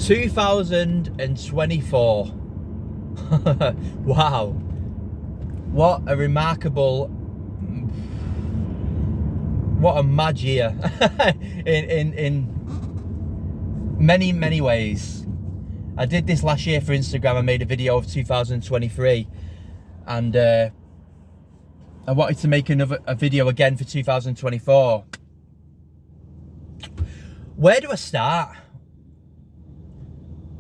2024. Wow, what a remarkable, what a mad year in many ways. I did this last year for Instagram. I made a video of 2023, and I wanted to make a video again for 2024. Where do I start?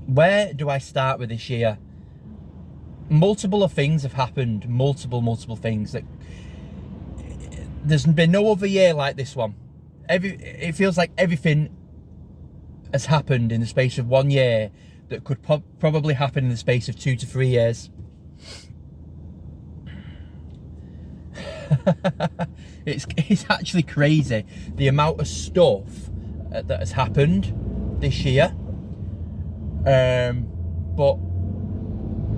Where do I start with this year? Multiple things have happened. Multiple things. That there's been no other year like this one. It feels like everything has happened in the space of 1 year that could probably happen in the space of 2 to 3 years. It's actually crazy the amount of stuff that has happened this year, but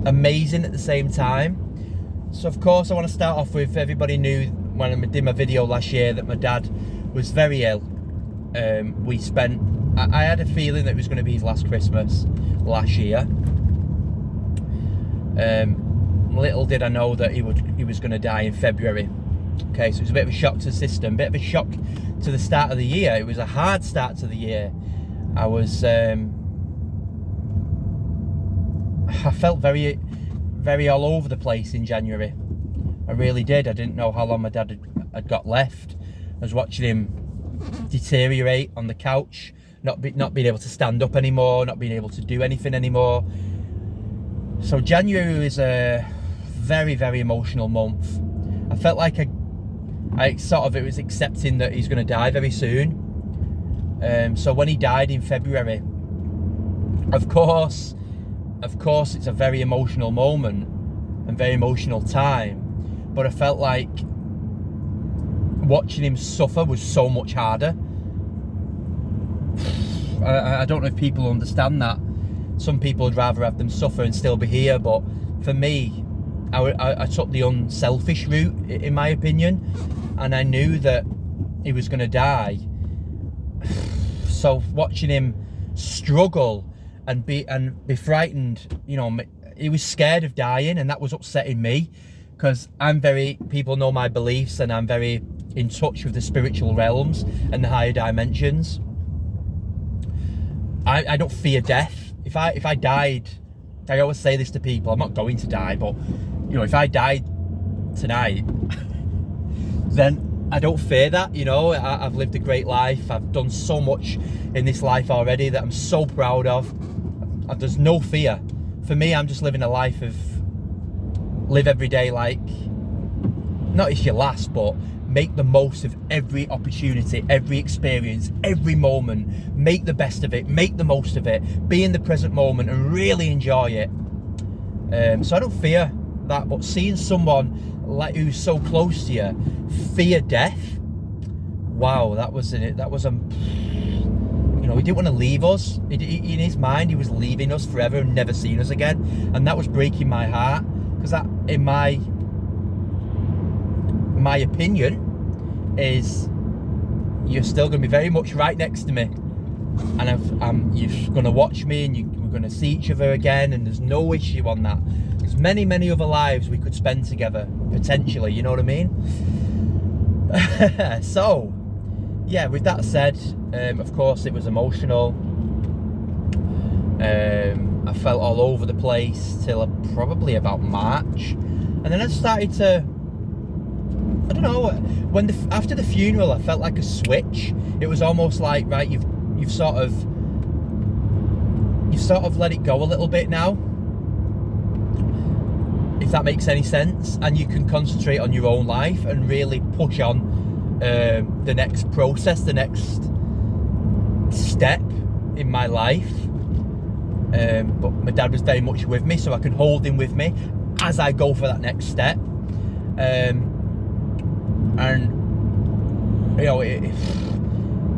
amazing at the same time. So of course I want to start off with, everybody knew when I did my video last year that my dad was very ill. I had a feeling that it was going to be his last Christmas last year. Little did I know that he was going to die in February. Okay, so it was a bit of a shock to the system, a bit of a shock to the start of the year. It was a hard start to the year. I felt very all over the place in January. I really did. I didn't know how long my dad had got left. I was watching him deteriorate on the couch, not being able to stand up anymore, not being able to do anything anymore. So January was a very emotional month. I felt like it was accepting that he's going to die very soon. So when he died in February, of course it's a very emotional moment and very emotional time, but I felt like watching him suffer was so much harder. I don't know if people understand that. Some people would rather have them suffer and still be here, but for me, I took the unselfish route, in my opinion, and I knew that he was going to die. So watching him struggle and be frightened, he was scared of dying, and that was upsetting me, because people know my beliefs, and I'm very in touch with the spiritual realms and the higher dimensions. I don't fear death. If I died, I always say this to people, I'm not going to die, but if I died tonight, then I don't fear that. I've lived a great life. I've done so much in this life already that I'm so proud of. There's no fear. For me, I'm just living a life of live every day like, not it's your last, but make the most of every opportunity, every experience, every moment. Make the best of it, make the most of it, be in the present moment and really enjoy it. So I don't fear that, but seeing someone like who's so close to you fear death, wow, that was he didn't want to leave us. In his mind, he was leaving us forever and never seeing us again, and that was breaking my heart, because that, in my opinion, is you're still going to be very much right next to me, and you're going to watch me, and we're going to see each other again, and there's no issue on that. There's many other lives we could spend together, potentially, you know what I mean? So, yeah, with that said, of course it was emotional. I felt all over the place till probably about March, and then I started to, I don't know, after the funeral I felt like a switch. It was almost like, right, you've sort of let it go a little bit now, if that makes any sense, and you can concentrate on your own life and really push on the next process, the next step in my life. But my dad was very much with me, so I can hold him with me as I go for that next step. And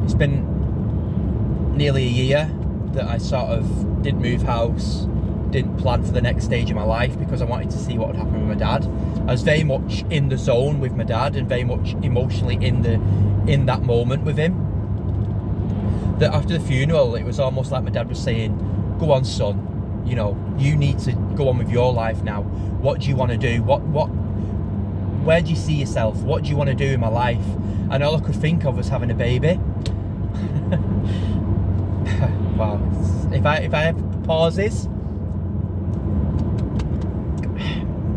it's been nearly a year that I sort of didn't move house, didn't plan for the next stage of my life, because I wanted to see what would happen with my dad. I was very much in the zone with my dad and very much emotionally in that moment with him. That after the funeral, it was almost like my dad was saying, go on, son, you know, you need to go on with your life now. What do you want to do? Where do you see yourself? What do you want to do in my life? And all I could think of was having a baby. Wow. If I have pauses,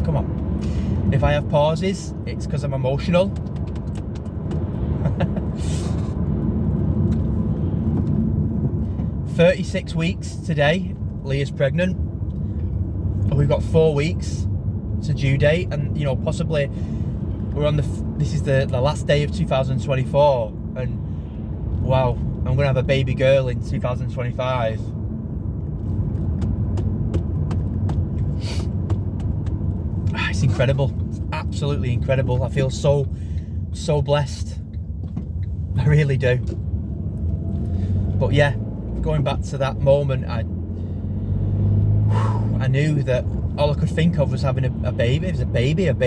come on. If I have pauses, it's because I'm emotional. 36 weeks today, Leah's pregnant. We've got 4 weeks to due date, and you know, possibly we're on this is the last day of 2024, and wow, I'm gonna have a baby girl in 2025. It's incredible. It's absolutely incredible. I feel so blessed. I really do. But yeah, going back to that moment, I knew that all I could think of was having a baby. It was a baby, and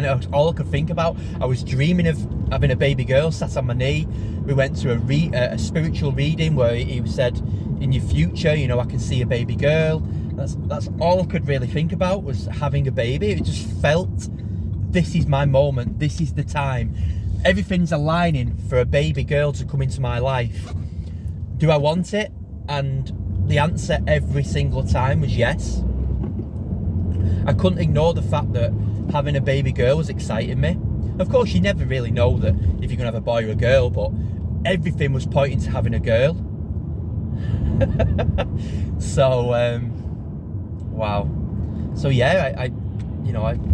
it was all I could think about. I was dreaming of having a baby girl sat on my knee. We went to a spiritual reading where he said, in your future, you know, I can see a baby girl. That's all I could really think about, was having a baby. It just felt, this is my moment, this is the time. Everything's aligning for a baby girl to come into my life. Do I want it? And the answer every single time was yes. I couldn't ignore the fact that having a baby girl was exciting me. Of course, you never really know that if you're going to have a boy or a girl, but everything was pointing to having a girl. So, wow. So yeah, I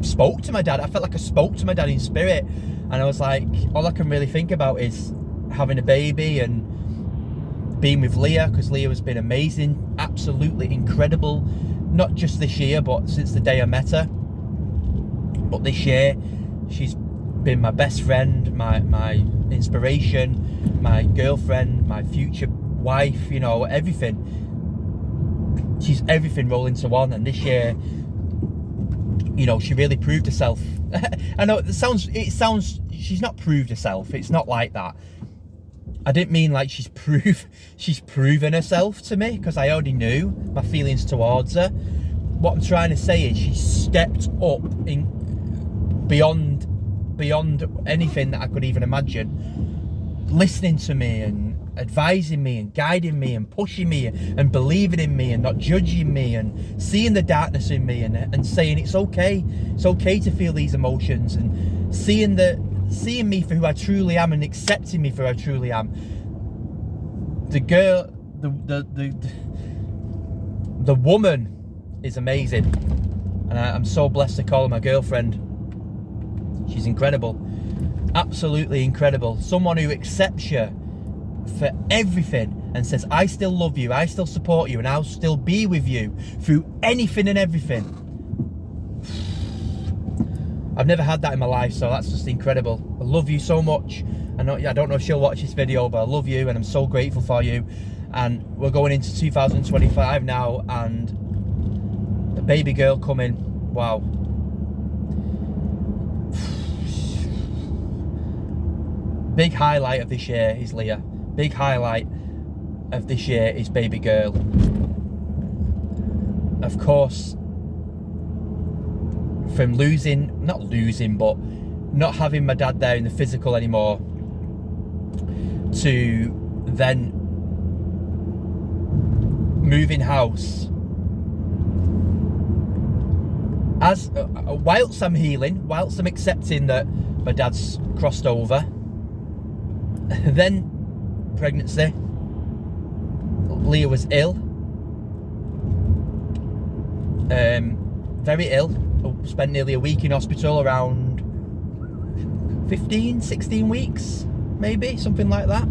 spoke to my dad. I felt like I spoke to my dad in spirit, and I was like, all I can really think about is having a baby and being with Leah, because Leah has been amazing, absolutely incredible, not just this year, but since the day I met her. But this year, she's been my best friend, my inspiration, my girlfriend, my future wife, you know, everything. She's everything rolled into one. And this year, you know, she really proved herself. I know it sounds she's not proved herself, it's not like that. I didn't mean like she's proven herself to me, because I already knew my feelings towards her. What I'm trying to say is she stepped up in beyond anything that I could even imagine, listening to me and advising me and guiding me and pushing me and believing in me and not judging me and seeing the darkness in me and saying it's okay to feel these emotions, and seeing me for who I truly am and accepting me for who I truly am. The girl, the woman is amazing, and I'm so blessed to call her my girlfriend. She's incredible, absolutely incredible. Someone who accepts you for everything and says, I still love you, I still support you, and I'll still be with you through anything and everything. I've never had that in my life, so that's just incredible. I love you so much. I don't know if she'll watch this video, but I love you and I'm so grateful for you. And we're going into 2025 now, and a baby girl coming. Wow. Big highlight of this year is Leah. Big highlight of this year is baby girl. Of course, from not having my dad there in the physical anymore, to then moving house. Whilst I'm healing, whilst I'm accepting that my dad's crossed over, then pregnancy, Leah was ill, very ill. Spent nearly a week in hospital, around 16 weeks, maybe, something like that.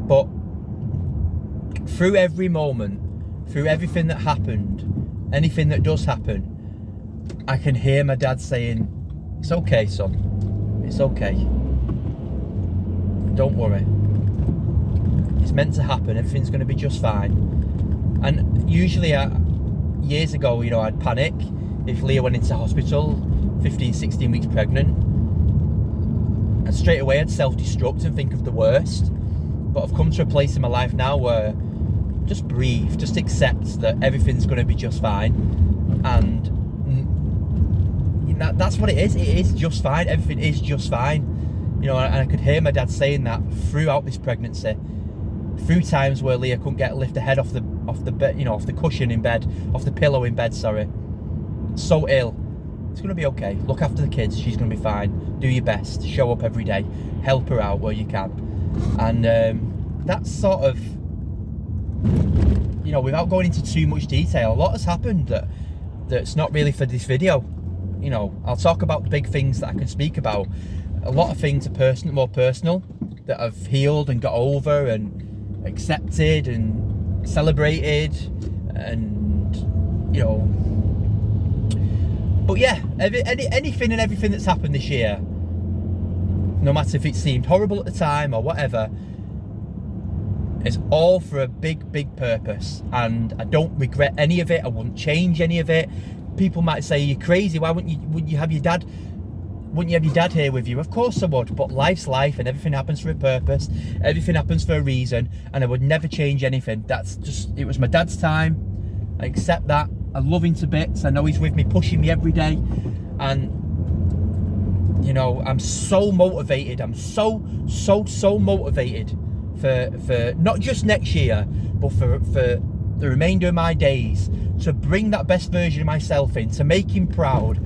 But through every moment, through everything that happened, anything that does happen, I can hear my dad saying, it's okay, son, it's okay, don't worry, it's meant to happen, everything's going to be just fine. And usually years ago, you know, I'd panic if Leah went into hospital 15, 16 weeks pregnant, and straight away I'd self-destruct and think of the worst. But I've come to a place in my life now where just breathe, just accept that everything's going to be just fine. And that's what it is. It is just fine. Everything is just fine. You know, and I could hear my dad saying that throughout this pregnancy. Through times where Leah couldn't lift her head off the bed, you know, off the cushion in bed, off the pillow in bed, sorry. So ill. It's going to be okay. Look after the kids. She's going to be fine. Do your best. Show up every day. Help her out where you can. And that's sort of, you know, without going into too much detail, a lot has happened that's not really for this video. You know, I'll talk about the big things that I can speak about. A lot of things are more personal, that I've healed and got over and accepted and celebrated, and, you know. But yeah, anything and everything that's happened this year, no matter if it seemed horrible at the time or whatever, it's all for a big, big purpose. And I don't regret any of it. I wouldn't change any of it. People might say, you're crazy. Why wouldn't you have your dad? Wouldn't you have your dad here with you? Of course I would. But life's life, and everything happens for a purpose. Everything happens for a reason. And I would never change anything. It was my dad's time. I accept that. I love him to bits. I know he's with me, pushing me every day. And, you know, I'm so motivated. I'm so motivated for not just next year, but for the remainder of my days, to bring that best version of myself in, to make him proud,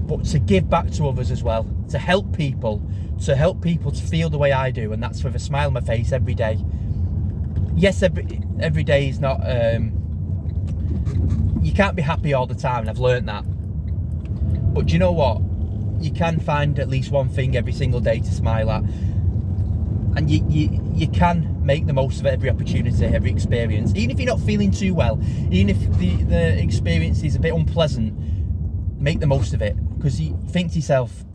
but to give back to others as well, to help people to feel the way I do. And that's with a smile on my face every day. Yes, every day is not, you can't be happy all the time, and I've learned that. But do you know what? You can find at least one thing every single day to smile at. And you can make the most of every opportunity, every experience. Even if you're not feeling too well, even if the experience is a bit unpleasant, make the most of it. Because you think to yourself,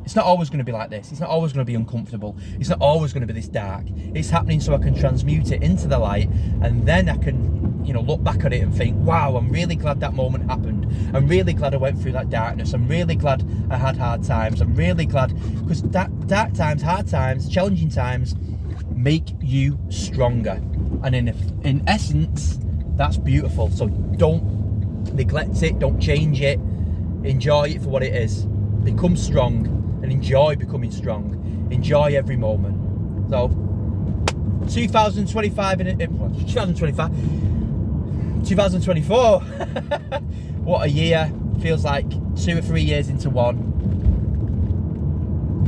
it's not always going to be like this. It's not always going to be uncomfortable. It's not always going to be this dark. It's happening so I can transmute it into the light, and then I can, you know, look back at it and think, wow, I'm really glad that moment happened. I'm really glad I went through that darkness. I'm really glad I had hard times. I'm really glad, because dark times, hard times, challenging times make you stronger. And in essence, that's beautiful. So don't neglect it. Don't change it. Enjoy it for what it is. Become strong and enjoy becoming strong. Enjoy every moment. So 2024 what a year. Feels like 2 or 3 years into one,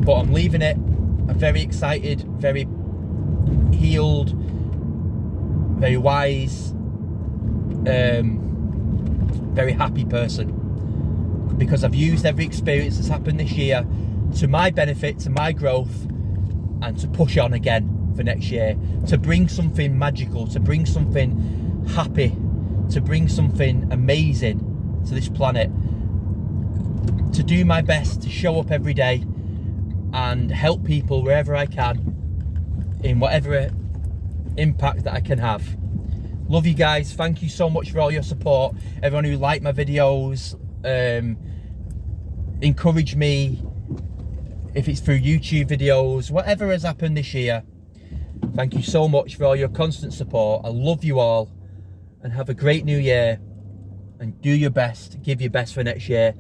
but I'm leaving it. I'm very excited, very healed, very wise, very happy person, because I've used every experience that's happened this year to my benefit, to my growth, and to push on again for next year, to bring something magical, to bring something happy, to bring something amazing to this planet, to do my best to show up every day and help people wherever I can, in whatever impact that I can have. Love you guys. Thank you so much for all your support. Everyone who liked my videos, encourage me, if it's through YouTube videos, whatever has happened this year. Thank you so much for all your constant support. I love you all, and have a great new year, and do your best, give your best for next year.